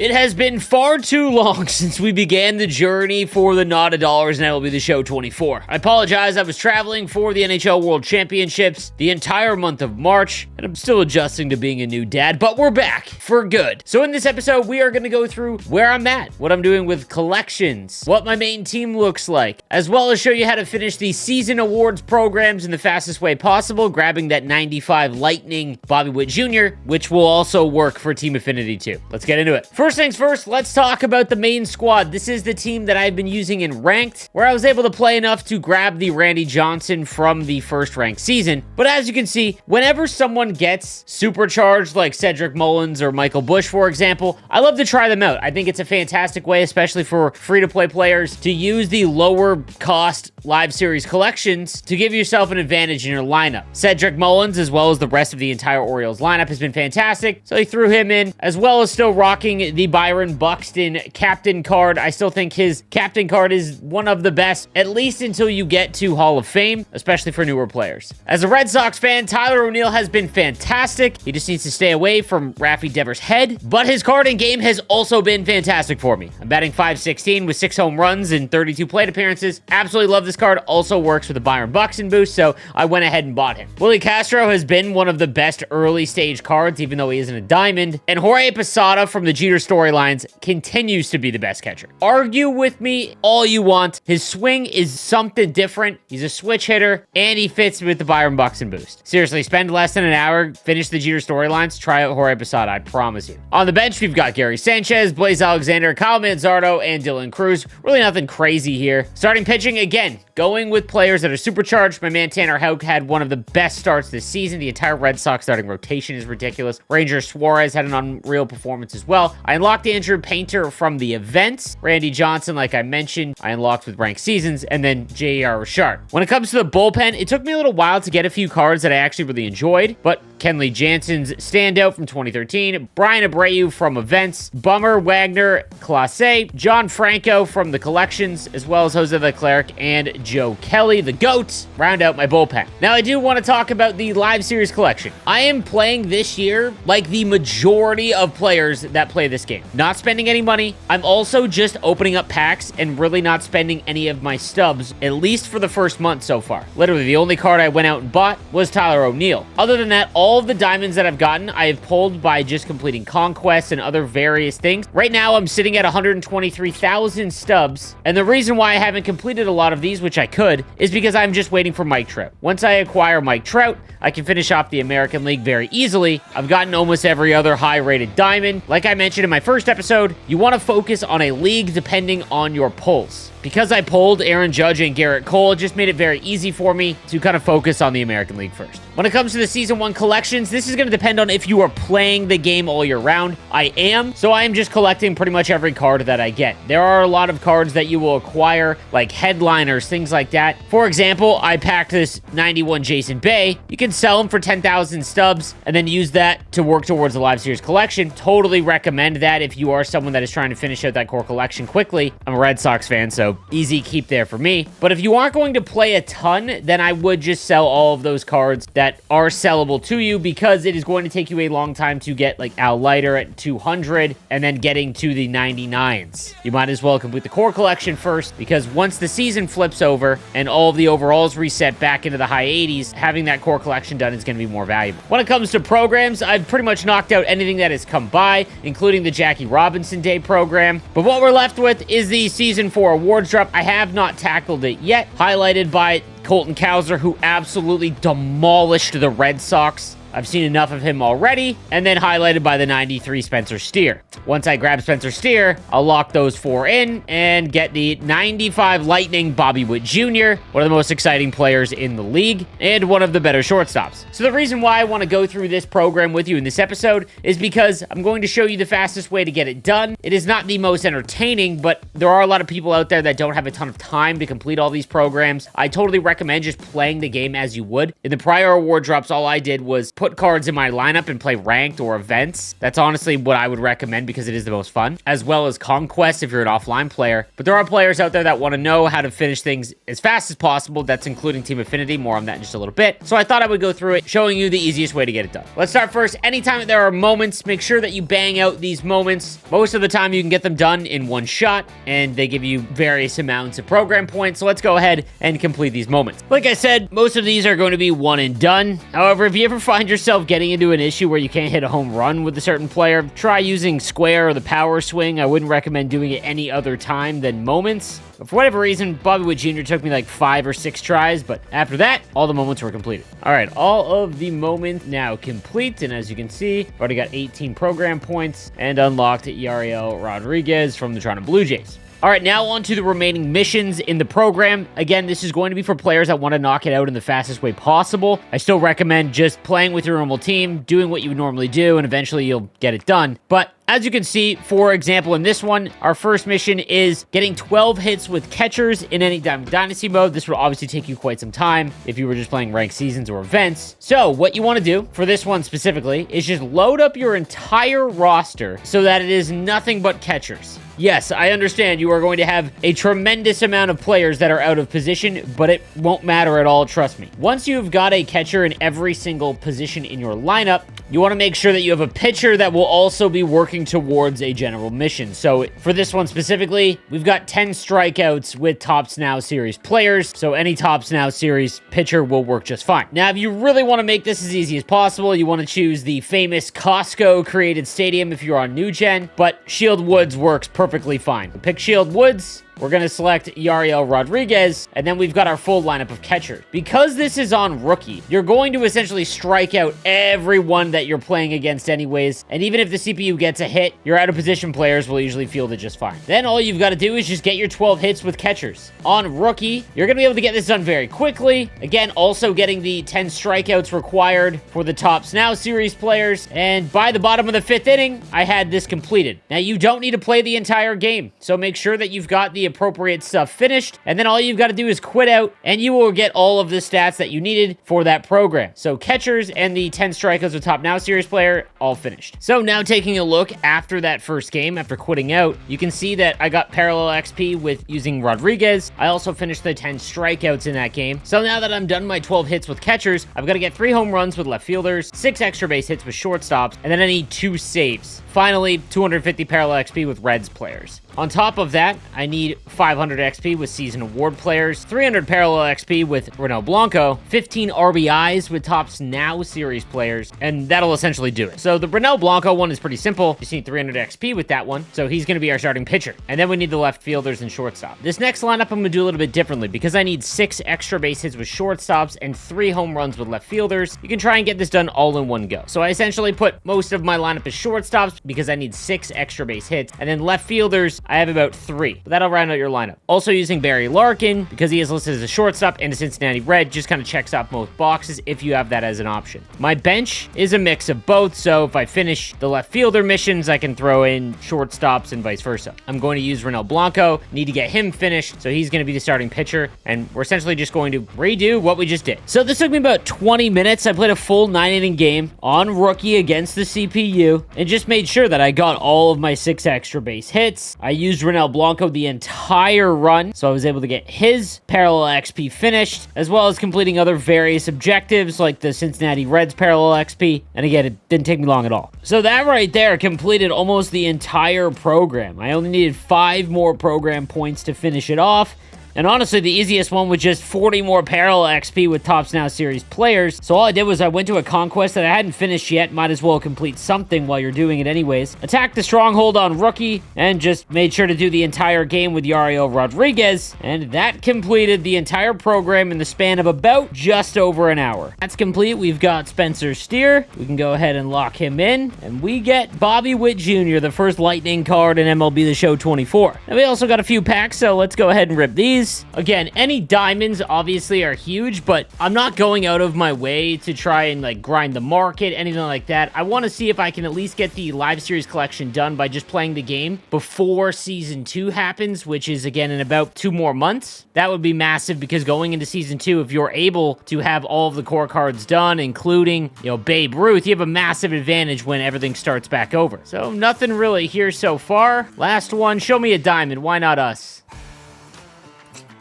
It has been far too long since we began the journey for the Not a Dollars and MLB the Show 24. I apologize, I was traveling for the NHL World Championships the entire month of March, and I'm still adjusting to being a new dad, but we're back for good. So in this episode, we are going to go through where I'm at, what I'm doing with collections, what my main team looks like, as well as show you how to finish the season awards programs in the fastest way possible, grabbing that 95 Lightning Bobby Witt Jr., which will also work for Team Affinity too. Let's get into it. First things first, let's talk about the main squad. This is the team that I've been using in ranked, where I was able to play enough to grab the Randy Johnson from the first ranked season. But as you can see, whenever someone gets supercharged like Cedric Mullins or Michael Busch, for example, I love to try them out. I think it's a fantastic way, especially for free-to-play players, to use the lower cost live series collections to give yourself an advantage in your lineup. Cedric Mullins, as well as the rest of the entire Orioles lineup, has been fantastic, so I threw him in, as well as still rocking the Byron Buxton captain card. I still think his captain card is one of the best, at least until you get to Hall of Fame, especially for newer players. As a Red Sox fan, Tyler O'Neill has been fantastic. He just needs to stay away from Raffy Devers' head, but his card in game has also been fantastic for me. I'm batting .516 with 6 home runs and 32 plate appearances. Absolutely love this card. Also works with the Byron Buxton boost, so I went ahead and bought him. Willie Castro has been one of the best early stage cards, even though he isn't a diamond, and Jorge Posada from the Jeter storylines continues to be the best catcher. Argue with me all you want. His swing is something different. He's a switch hitter, and he fits with the Byron Buxton boost. Seriously, spend less than an hour, finish the Jeter storylines, try out Jorge Posada, I promise you. On the bench, we've got Gary Sanchez, Blaze Alexander, Kyle Manzardo, and Dylan Cruz. Really nothing crazy here. Starting pitching, again, going with players that are supercharged. My man Tanner Houck had one of the best starts this season. The entire Red Sox starting rotation is ridiculous. Ranger Suarez had an unreal performance as well. I unlocked Andrew Painter from the events. Randy Johnson, like I mentioned, I unlocked with ranked seasons, and then J.R. Richard. When it comes to the bullpen, it took me a little while to get a few cards that I actually really enjoyed, but Kenley Jansen's standout from 2013, Brian Abreu from events, Bummer Wagner Clase, John Franco from the collections, as well as Jose Leclerc and Joe Kelly, the GOAT, round out my bullpen. Now, I do want to talk about the live series collection. I am playing this year like the majority of players that play this game. Not spending any money. I'm also just opening up packs and really not spending any of my stubs, at least for the first month so far. Literally, the only card I went out and bought was Tyler O'Neill. Other than that, all of the diamonds that I've gotten, I have pulled by just completing conquests and other various things. Right now, I'm sitting at 123,000 stubs, and the reason why I haven't completed a lot of these, which I could, is because I'm just waiting for Mike Trout. Once I acquire Mike Trout, I can finish off the American League very easily. I've gotten almost every other high-rated diamond. Like I mentioned in my first episode, you want to focus on a league depending on your pulls. Because I pulled Aaron Judge and Garrett Cole, it just made it very easy for me to kind of focus on the American League first. When it comes to the Season 1 collections, this is going to depend on if you are playing the game all year round. I am, so I am just collecting pretty much every card that I get. There are a lot of cards that you will acquire, like headliners, things like that. For example, I packed this 91 Jason Bay. You can sell them for 10,000 stubs and then use that to work towards the live series collection. Totally recommend that if you are someone that is trying to finish out that core collection quickly. I'm a Red Sox fan, so easy keep there for me. But if you aren't going to play a ton, then I would just sell all of those cards that are sellable to you, because it is going to take you a long time to get like Al Leiter at 200 and then getting to the 99s. You might as well complete the core collection first, because once the season flips over and all of the overalls reset back into the high 80s, having that core collection done is going to be more valuable. When it comes to programs, I've pretty much knocked out anything that has come by, including the Jackie Robinson Day program. But what we're left with is the Season 4 awards drop. I have not tackled it yet, highlighted by Colton Cowser, who absolutely demolished the Red Sox. I've seen enough of him already, and then highlighted by the 93 Spencer Steer. Once I grab Spencer Steer, I'll lock those 4 in and get the 95 Lightning Bobby Witt Jr., one of the most exciting players in the league, and one of the better shortstops. So the reason why I want to go through this program with you in this episode is because I'm going to show you the fastest way to get it done. It is not the most entertaining, but there are a lot of people out there that don't have a ton of time to complete all these programs. I totally recommend just playing the game as you would. In the prior award drops, all I did was put cards in my lineup and play ranked or events. That's honestly what I would recommend because it is the most fun, as well as Conquest if you're an offline player. But there are players out there that want to know how to finish things as fast as possible. That's including Team Affinity. More on that in just a little bit. So I thought I would go through it, showing you the easiest way to get it done. Let's start first. Anytime there are moments, make sure that you bang out these moments. Most of the time you can get them done in one shot, and they give you various amounts of program points. So let's go ahead and complete these moments. Like I said, most of these are going to be one and done. However, if you ever find yourself getting into an issue where you can't hit a home run with a certain player, try using square or the power swing. I wouldn't recommend doing it any other time than moments. But for whatever reason, Bobby Witt Jr. took me like 5 or 6 tries, but after that, all the moments were completed. All right, all of the moments now complete, and as you can see, I've already got 18 program points and unlocked Yariel Rodriguez from the Toronto Blue Jays. All right, now on to the remaining missions in the program. Again, this is going to be for players that want to knock it out in the fastest way possible. I still recommend just playing with your normal team, doing what you would normally do, and eventually you'll get it done. But as you can see, for example, in this one, our first mission is getting 12 hits with catchers in any Diamond Dynasty mode. This will obviously take you quite some time if you were just playing ranked seasons or events. So what you want to do for this one specifically is just load up your entire roster so that it is nothing but catchers. Yes, I understand you are going to have a tremendous amount of players that are out of position, but it won't matter at all, trust me. Once you've got a catcher in every single position in your lineup, you want to make sure that you have a pitcher that will also be working towards a general mission. So for this one specifically, we've got 10 strikeouts with Topps Now Series players, so any Topps Now Series pitcher will work just fine. Now, if you really want to make this as easy as possible, you want to choose the famous Costco-created stadium if you're on New Gen, but Shield Woods works perfectly fine. Pick Shield Woods. We're going to select Yariel Rodriguez, and then we've got our full lineup of catchers. Because this is on rookie, you're going to essentially strike out everyone that you're playing against anyways, and even if the CPU gets a hit, your out-of-position players will usually field it just fine. Then all you've got to do is just get your 12 hits with catchers. On rookie, you're going to be able to get this done very quickly. Again, also getting the 10 strikeouts required for the Topps Now Series players, and by the bottom of the 5th inning, I had this completed. Now, you don't need to play the entire game, so make sure that you've got the appropriate stuff finished, and then all you've got to do is quit out, and you will get all of the stats that you needed for that program. So catchers and the 10 strikeouts with Top Now Series player, all finished. So now taking a look after that first game, after quitting out, you can see that I got parallel XP with using Rodriguez. I also finished the 10 strikeouts in that game. So now that I'm done my 12 hits with catchers, I've got to get 3 home runs with left fielders, 6 extra base hits with shortstops, and then I need 2 saves. Finally, 250 parallel XP with Reds players. On top of that, I need 500 XP with Season Award players, 300 parallel XP with Ronel Blanco, 15 RBIs with Topps Now Series players, and that'll essentially do it. So the Ronel Blanco one is pretty simple. You just need 300 XP with that one, so he's going to be our starting pitcher. And then we need the left fielders and shortstop. This next lineup I'm going to do a little bit differently because I need 6 extra base hits with shortstops and 3 home runs with left fielders. You can try and get this done all in one go. So I essentially put most of my lineup as shortstops because I need 6 extra base hits, and then left fielders, I have about 3. That'll round out your lineup. Also using Barry Larkin, because he is listed as a shortstop and a Cincinnati Red, just kind of checks off most boxes if you have that as an option. My bench is a mix of both, so if I finish the left fielder missions, I can throw in shortstops and vice versa. I'm going to use Ronel Blanco, need to get him finished, so he's going to be the starting pitcher, and we're essentially just going to redo what we just did. So this took me about 20 minutes. I played a full 9-inning game on rookie against the CPU, and just made sure that I got all of my 6 extra base hits. I used Ronel Blanco the entire run, so I was able to get his parallel XP finished, as well as completing other various objectives like the Cincinnati Reds parallel XP, and again, it didn't take me long at all. So that right there completed almost the entire program. I only needed 5 more program points to finish it off, and honestly, the easiest one was just 40 more parallel XP with Topps Now Series players. So all I did was I went to a conquest that I hadn't finished yet. Might as well complete something while you're doing it anyways. Attacked the stronghold on rookie and just made sure to do the entire game with Yariel Rodriguez. And that completed the entire program in the span of about just over an hour. That's complete. We've got Spencer Steer. We can go ahead and lock him in. And we get Bobby Witt Jr., the first Lightning card in MLB the Show 24. And we also got a few packs, so let's go ahead and rip these. is, again, any diamonds obviously are huge, but I'm not going out of my way to try and like grind the market, anything like that. I want to see if I can at least get the live series collection done by just playing the game before season 2 happens, which is again in about 2 more months. That would be massive, because going into season 2, if you're able to have all of the core cards done, including, you know, Babe Ruth, you have a massive advantage when everything starts back over. So nothing really here so far. Last one, show me a diamond. Why not us?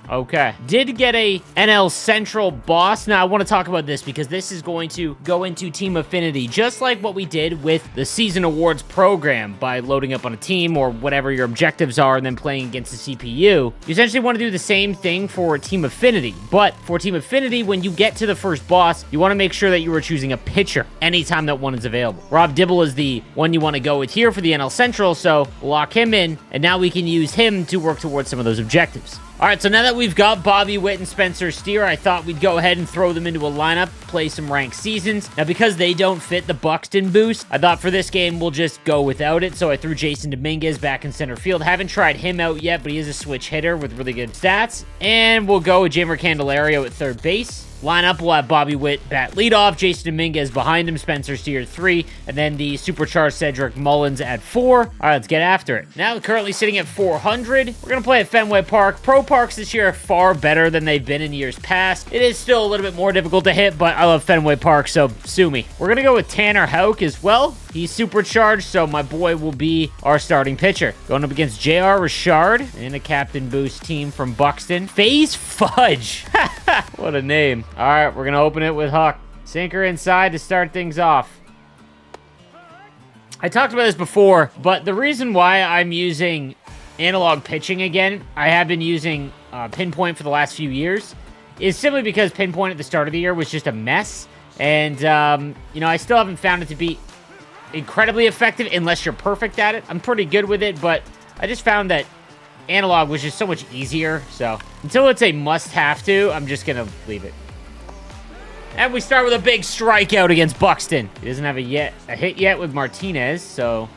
Okay. Did get a NL Central boss. Now, I want to talk about this because this is going to go into Team Affinity, just like what we did with the Season Awards program by loading up on a team or whatever your objectives are and then playing against the CPU. You essentially want to do the same thing for Team Affinity, but for Team Affinity, when you get to the first boss, you want to make sure that you are choosing a pitcher anytime that one is available. Rob Dibble is the one you want to go with here for the NL Central, so lock him in, and now we can use him to work towards some of those objectives. All right, so now that we've got Bobby Witt and Spencer Steer, I thought we'd go ahead and throw them into a lineup, play some ranked seasons. Now, because they don't fit the Buxton boost, I thought for this game, we'll just go without it. So I threw Jason Dominguez back in center field. Haven't tried him out yet, but he is a switch hitter with really good stats. And we'll go with Jamer Candelario at third base. Lineup, we'll have Bobby Witt bat leadoff, Jason Dominguez behind him, Spencer Steer 3, and then the supercharged Cedric Mullins at 4. All right, let's get after it. Now, currently sitting at 400. We're going to play at Fenway Park. Pro Parks this year are far better than they've been in years past. It is still a little bit more difficult to hit, but I love Fenway Park, so sue me. We're going to go with Tanner Houck as well. He's supercharged, so my boy will be our starting pitcher. Going up against J.R. Richard in a captain boost team from Buxton. FaZe Fudge. What a name. All right, we're going to open it with Huck. Sinker inside to start things off. I talked about this before, but the reason why I'm using analog pitching again, I have been using Pinpoint for the last few years, is simply because Pinpoint at the start of the year was just a mess. And, you know, I still haven't found it to be incredibly effective unless you're perfect at it. I'm pretty good with it, but I just found that analog was just so much easier. So until it's a must-have to, I'm just going to leave it. And we start with a big strikeout against Buxton. He doesn't have a hit yet with Martinez, so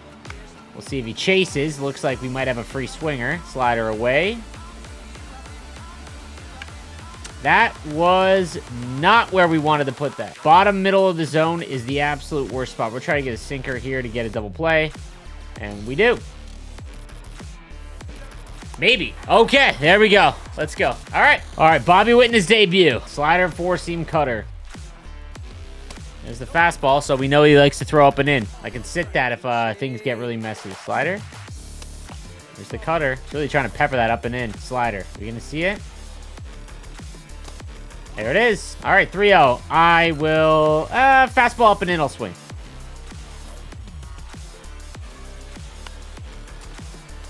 we'll see if he chases. Looks like we might have a free swinger. Slider away. That was not where we wanted to put that. Bottom middle of the zone is the absolute worst spot. We're trying to get a sinker here to get a double play, and we do. Maybe. Okay, there we go. Let's go. All right, Bobby Witt in his debut. Slider, four-seam cutter. There's the fastball, so we know he likes to throw up and in. I can sit that if things get really messy. Slider. There's the cutter. He's really trying to pepper that up and in. Slider. Are you going to see it? There it is. All right, 3-0. I will... fastball up and in, I'll swing.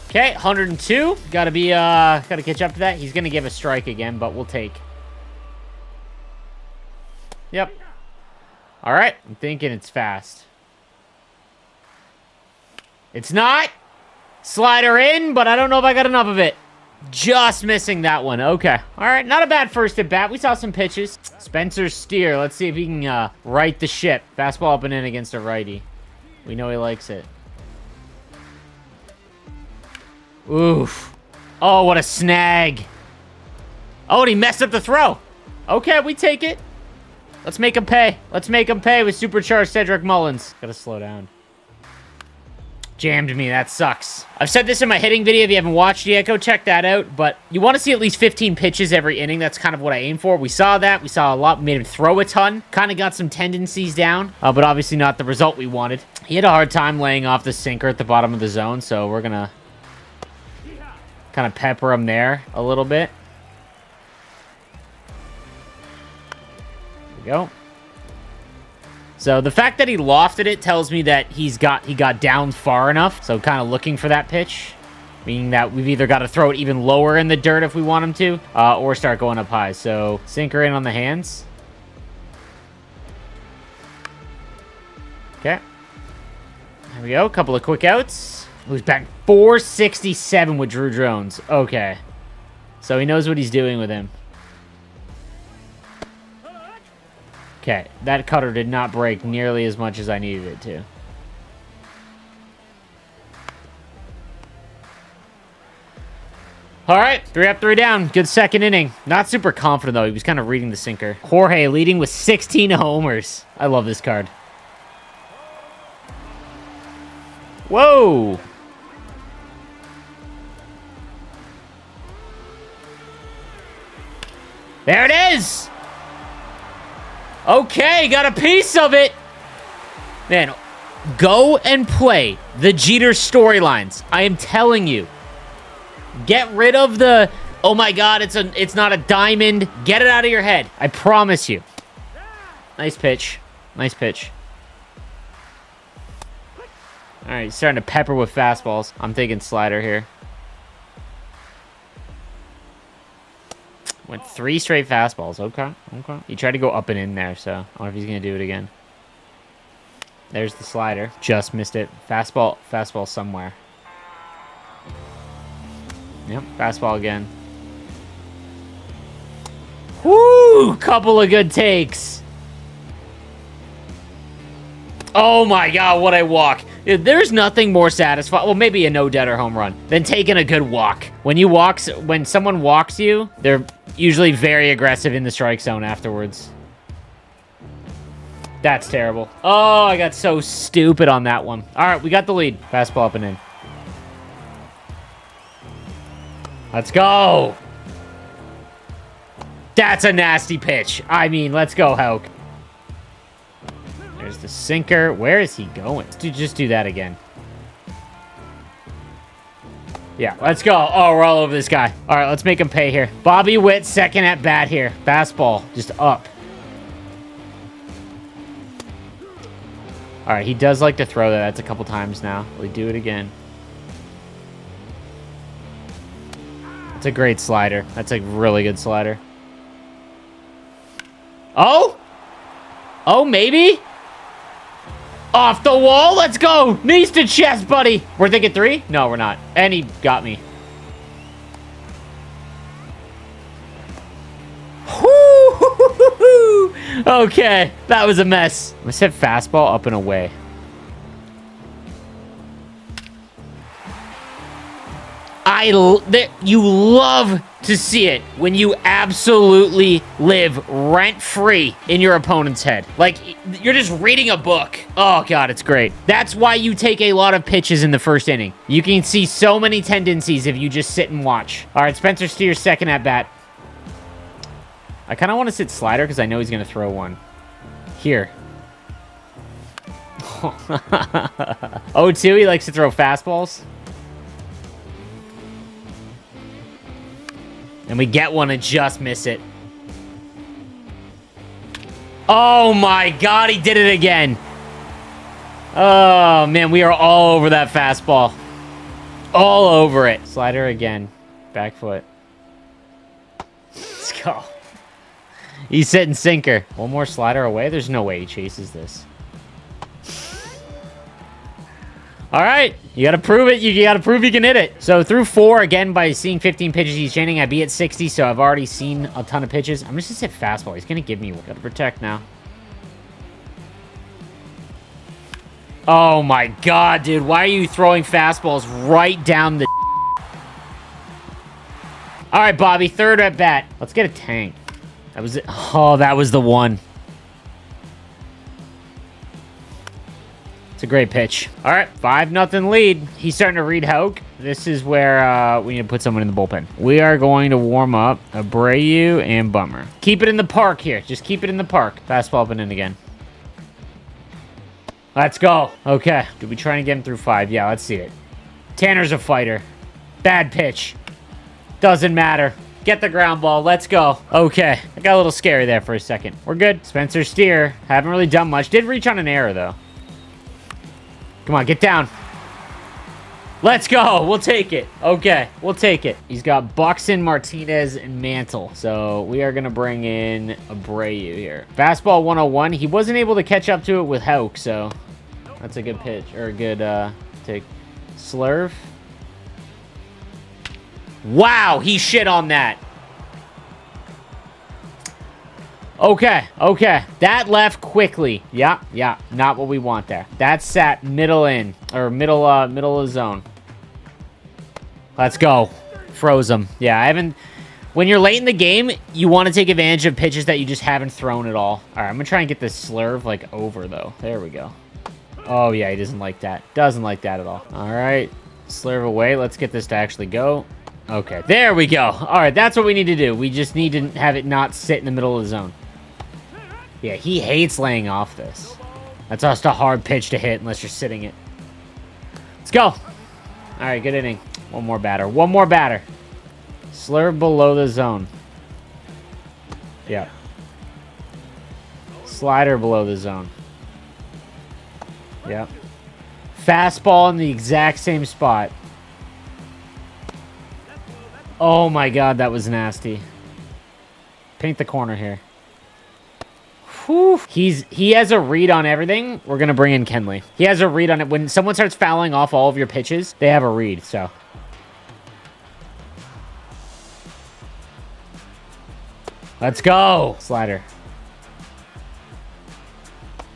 Okay, 102. Gotta catch up to that. He's gonna give a strike again, but we'll take. Yep. All right, I'm thinking it's fast. It's not. Slider in, but I don't know if I got enough of it. Just missing that one. Okay. All right, not a bad first at bat. We saw some pitches. Spencer Steer. Let's see if he can right the ship. Fastball up and in against a righty. We know he likes it. Oof. Oh, what a snag. Oh, and he messed up the throw. Okay, we take it. Let's make him pay. Let's make him pay with supercharged Cedric Mullins. Gotta slow down. Jammed me. That sucks. I've said this in my hitting video. If you haven't watched yet, go check that out. But you want to see at least 15 pitches every inning. That's kind of what I aim for. We saw that. We saw a lot. We made him throw a ton. Kind of got some tendencies down, but obviously not the result we wanted. He had a hard time laying off the sinker at the bottom of the zone, so we're going to kind of pepper him there a little bit. There we go. So the fact that he lofted it tells me that he got down far enough. So kind of looking for that pitch, meaning that we've either got to throw it even lower in the dirt if we want him to, or start going up high. So sinker in on the hands. Okay. There we go. A couple of quick outs. Who's batting 467 with Drew Jones. Okay. So he knows what he's doing with him. Okay, that cutter did not break nearly as much as I needed it to. All right, 3 up, 3 down. Good second inning. Not super confident, though. He was kind of reading the sinker. Jorge leading with 16 homers. I love this card. Whoa. There it is. Okay, got a piece of it. Man, go and play the Jeter storylines. I am telling you. Get rid of the, oh my God, it's not a diamond. Get it out of your head. I promise you. Nice pitch. Nice pitch. All right, he's starting to pepper with fastballs. I'm thinking slider here. Went 3 straight fastballs. Okay, okay. He tried to go up and in there, so I don't know if he's going to do it again. There's the slider. Just missed it. Fastball somewhere. Yep, fastball again. Woo! Couple of good takes. Oh my God, what a walk. There's nothing more satisfying, well, maybe a no-deader home run, than taking a good walk. When someone walks you, they're usually very aggressive in the strike zone afterwards. That's terrible. Oh, I got so stupid on that one. All right, we got the lead. Fastball up and in. Let's go. That's a nasty pitch. I mean, let's go, Houck. There's the sinker. Where is he going? Just do that again. Yeah, let's go. Oh, we're all over this guy. All right, let's make him pay here. Bobby Witt, second at bat here. Fastball, just up. All right, he does like to throw that. That's a couple times now. Will he do it again? That's a great slider. That's a really good slider. Oh? Oh, maybe? Off the wall. Let's go. Knees to chest, buddy. We're thinking 3? No, we're not. And he got me. Okay, that was a mess. Let's hit fastball up and away. You love to see it when you absolutely live rent-free in your opponent's head. Like, you're just reading a book. Oh, God, it's great. That's why you take a lot of pitches in the first inning. You can see so many tendencies if you just sit and watch. All right, Spencer Steer's second at bat. I kind of want to sit slider because I know he's going to throw one. Here. 0-2, he likes to throw fastballs. And we get one and just miss it. Oh my God, he did it again. Oh man, we are all over that fastball. All over it. Slider again. Back foot. Let's go. He's sitting sinker. One more slider away. There's no way he chases this. All right. You got to prove it. You got to prove you can hit it. So through 4, again, by seeing 15 pitches each inning, I'd be at 60, so I've already seen a ton of pitches. I'm just going to hit fastball. He's going to give me one. Got to protect now. Oh, my God, dude. Why are you throwing fastballs right down the... All right, Bobby. Third at bat. Let's get a tank. That was it. Oh, that was the one. It's a great pitch. All right, 5-0 lead. He's starting to read Houck. This is where we need to put someone in the bullpen. We are going to warm up Abreu and Bummer. Keep it in the park here. Just keep it in the park. Fastball up and in again. Let's go. Okay. Did we try and get him through 5? Yeah, let's see it. Tanner's a fighter. Bad pitch. Doesn't matter. Get the ground ball. Let's go. Okay. I got a little scary there for a second. We're good. Spencer Steer. Haven't really done much. Did reach on an error, though. Come on, get down. Let's go. We'll take it. Okay, we'll take it. He's got Buxton, Martinez, and Mantle. So we are going to bring in Abreu here. Fastball 101. He wasn't able to catch up to it with Houck, so that's a good pitch, or a good take. Slurve. Wow, he shit on that. Okay, okay. That left quickly. Yeah, yeah. Not what we want there. That sat middle in, or middle of the zone. Let's go. Froze him. Yeah, I haven't... When you're late in the game, you want to take advantage of pitches that you just haven't thrown at all. All right, I'm going to try and get this slurve, like, over, though. There we go. Oh, yeah, he doesn't like that. Doesn't like that at all. All right, slurve away. Let's get this to actually go. Okay, there we go. All right, that's what we need to do. We just need to have it not sit in the middle of the zone. Yeah, he hates laying off this. That's just a hard pitch to hit unless you're sitting it. Let's go. All right, good inning. One more batter. One more batter. Slurve below the zone. Yeah. Slider below the zone. Yep. Fastball in the exact same spot. Oh my god, that was nasty. Paint the corner here. Whew. He has a read on everything. We're going to bring in Kenley. He has a read on it. When someone starts fouling off all of your pitches, they have a read, so. Let's go. Slider.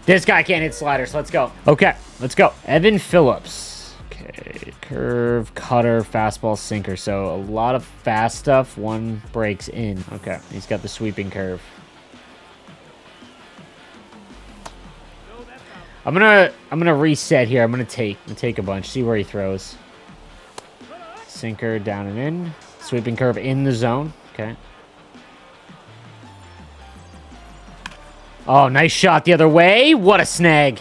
This guy can't hit sliders. Let's go. Okay, let's go. Evan Phillips. Okay, curve, cutter, fastball, sinker. So a lot of fast stuff. One breaks in. Okay, he's got the sweeping curve. I'm gonna reset here. I'm gonna take a bunch. See where he throws. Sinker down and in. Sweeping curve in the zone. Okay. Oh, nice shot the other way. What a snag.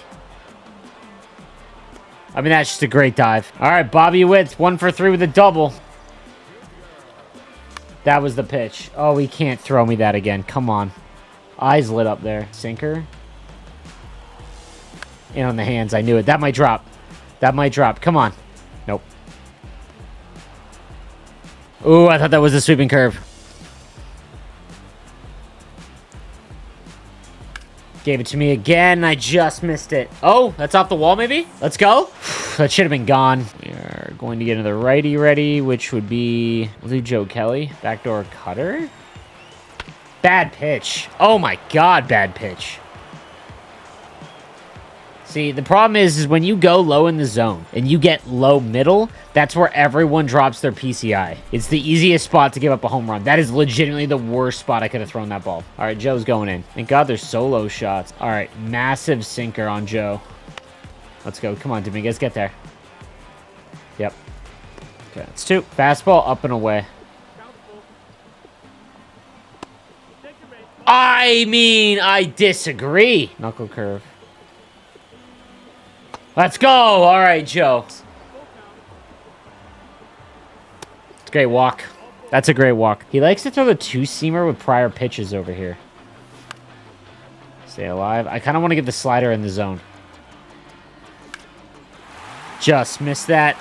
I mean, that's just a great dive. All right, Bobby Witt, 1 for 3 with a double. That was the pitch. Oh, he can't throw me that again. Come on. Eyes lit up there. Sinker. In on the hands. I knew it. That might drop. That might drop. Come on. Nope. Ooh, I thought that was a sweeping curve. Gave it to me again. I just missed it. Oh, that's off the wall maybe? Let's go. That should have been gone. We are going to get another righty ready, which would be... We'll do Joe Kelly. Backdoor cutter. Bad pitch. Oh my god, bad pitch. See, the problem is when you go low in the zone and you get low middle, that's where everyone drops their PCI. It's the easiest spot to give up a home run. That is legitimately the worst spot I could have thrown that ball. All right, Joe's going in. Thank God there's solo shots. All right, massive sinker on Joe. Let's go. Come on, Dominguez, get there. Yep. Okay, it's 2. Fastball up and away. I mean, I disagree. Knuckle curve. Let's go. All right, Joe. It's a great walk. That's a great walk. He likes to throw the 2-seamer with prior pitches over here. Stay alive. I kind of want to get the slider in the zone. Just missed that.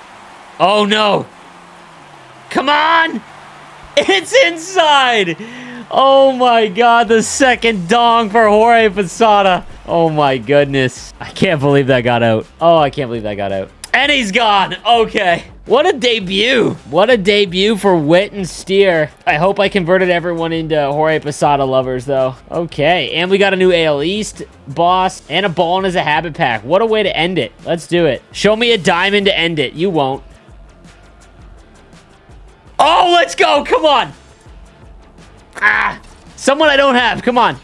Oh, no. Come on. It's inside. Oh, my God. The second dong for Jorge Posada. Oh, my goodness. I can't believe that got out. Oh, I can't believe that got out. And he's gone. Okay. What a debut. What a debut for Witt and Steer. I hope I converted everyone into Jorge Posada lovers, though. Okay. And we got a new AL East boss and a ball as a habit pack. What a way to end it. Let's do it. Show me a diamond to end it. You won't. Oh, let's go. Come on. Ah. Someone I don't have. Come on.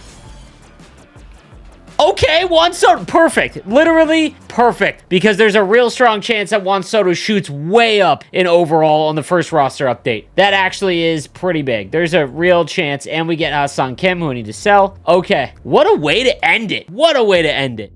Okay, Juan Soto, perfect. Literally perfect. Because there's a real strong chance that Juan Soto shoots way up in overall on the first roster update. That actually is pretty big. There's a real chance. And we get Ha-Seong Kim, who we need to sell. Okay, what a way to end it. What a way to end it.